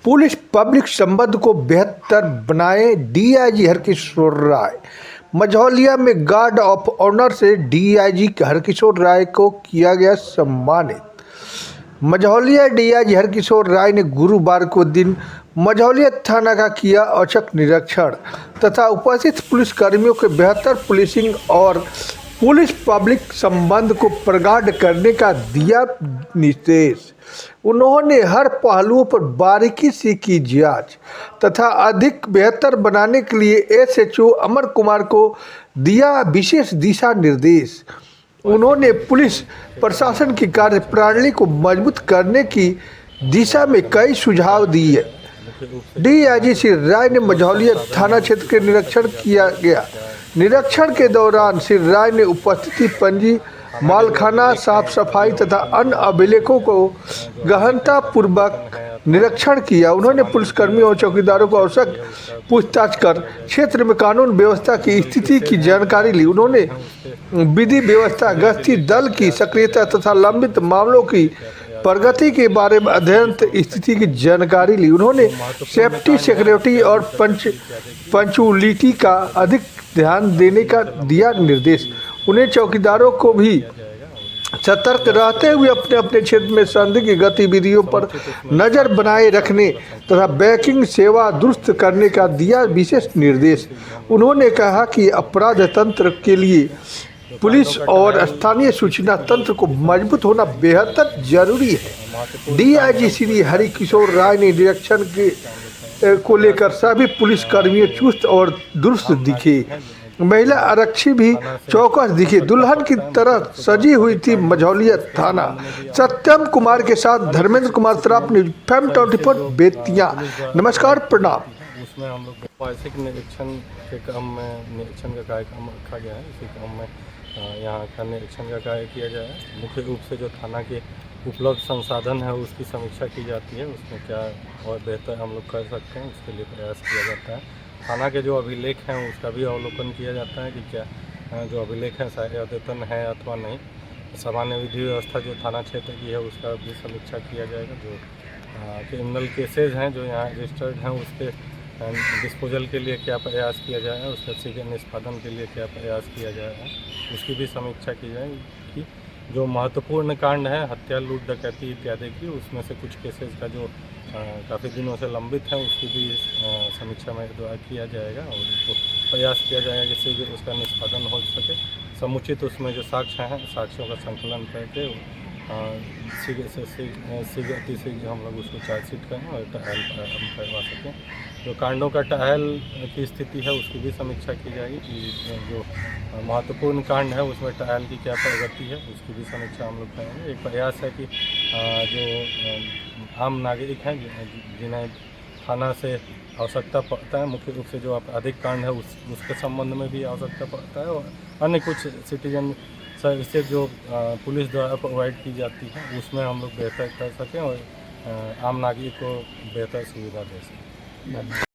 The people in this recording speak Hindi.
पुलिस पब्लिक संबंध को बेहतर बनाए, डीआईजी हरकिशोर राय। मझौलिया में गार्ड ऑफ ऑनर से डीआईजी हरकिशोर राय को किया गया सम्मानित। मझौलिया डीआईजी हरकिशोर राय ने गुरुवार को दिन मझौलिया थाना का किया औचक निरीक्षण तथा उपस्थित पुलिस कर्मियों के बेहतर पुलिसिंग और पुलिस पब्लिक संबंध को प्रगाढ़ करने का दिया निर्देश। उन्होंने हर पहलुओं पर बारीकी से की जांच तथा अधिक बेहतर बनाने के लिए एसएचओ अमर कुमार को दिया विशेष दिशा निर्देश। उन्होंने पुलिस प्रशासन की कार्यप्रणाली को मजबूत करने की दिशा में कई सुझाव दिए। डीआईजी श्री राय ने मझौलिया थाना क्षेत्र के निरीक्षण किया गया। निरीक्षण के दौरान श्री राय ने उपस्थिति पंजी, मालखाना, साफ सफाई तथा अन्य अभिलेखों को गहनतापूर्वक निरीक्षण किया। उन्होंने पुलिसकर्मियों और चौकीदारों को आवश्यक पूछताछ कर क्षेत्र में कानून व्यवस्था की स्थिति की जानकारी ली। उन्होंने विधि व्यवस्था, गश्ती दल की सक्रियता तथा लंबित मामलों की प्रगति के बारे में अध्ययन स्थिति की जानकारी ली। उन्होंने सेफ्टी, सिक्योरिटी और पंचुअलिटी का अधिक ध्यान देने का दिया निर्देश। उन्हें चौकीदारों को भी सतर्क रहते हुए अपने अपने क्षेत्र में संदिग्ध गतिविधियों पर नजर बनाए रखने तथा बैंकिंग सेवा दुरुस्त करने का दिया विशेष निर्देश। उन्होंने कहा कि अपराध तंत्र के लिए पुलिस और स्थानीय सूचना तंत्र को मजबूत होना बेहद जरूरी है। डीआईजी श्री हरकिशोर राय ने निरीक्षण को लेकर सभी पुलिस कर्मियों चुस्त और दुरुस्त दिखे। महिला आरक्षी भी चौकस दिखे। दुल्हन की तरह सजी हुई थी मझौलिया थाना। सत्यम कुमार के साथ धर्मेंद्र कुमार सराफ, न्यूज़ FM 24 बेतिया। नमस्कार, प्रणाम। उसमें हम लोग वार्षिक निरीक्षण के क्रम में निरीक्षण का कार्यक्रम रखा गया है। इसी क्रम में यहाँ का निरीक्षण का कार्य किया जाए। मुख्य रूप से जो थाना के उपलब्ध संसाधन है उसकी समीक्षा की जाती है। उसमें क्या और बेहतर हम लोग कर सकते हैं, उसके लिए प्रयास किया जाता है। थाना के जो अभिलेख हैं उसका भी अवलोकन किया जाता है कि क्या जो अभिलेख हैं शायद अद्यतन है अथवा नहीं। सामान्य विधि व्यवस्था जो थाना क्षेत्र की है उसका भी समीक्षा किया जाएगा। जो क्रिमिनल केसेज हैं जो यहाँ रजिस्टर्ड हैं उसके डिस्पोजल के लिए क्या प्रयास किया जाएगा, उसके शीघ्र निष्पादन के लिए क्या प्रयास किया जाएगा, उसकी भी समीक्षा की जाएगी। जो महत्वपूर्ण कांड है हत्या, लूट, डकैती इत्यादि की, उसमें से कुछ केसेस का जो काफ़ी दिनों से लंबित है उसकी भी समीक्षा में द्वारा किया जाएगा और उसको प्रयास किया जाएगा कि शीघ्र उसका निष्पादन हो सके। समुचित उसमें जो साक्ष्य हैं साक्ष्यों का संकलन करके शीघ्र हम लोग उसको चार्जशीट करें और ट्रायल करवा सकें। जो कांडों का ट्रायल की स्थिति है उसकी भी समीक्षा की जाएगी कि जो महत्वपूर्ण कांड है उसमें ट्रायल की क्या प्रगति है उसकी भी समीक्षा हम लोग करेंगे। एक प्रयास है कि जो आम नागरिक हैं जिन्हें थाना से आवश्यकता पड़ता है, मुख्य रूप से जो आपराधिक कांड है उसके संबंध में भी आवश्यकता पड़ता है और अन्य कुछ सिटीजन सर्विसेज जो पुलिस द्वारा प्रोवाइड की जाती है उसमें हम लोग बेहतर कर सकें और आम नागरिक को बेहतर सुविधा दे सकें।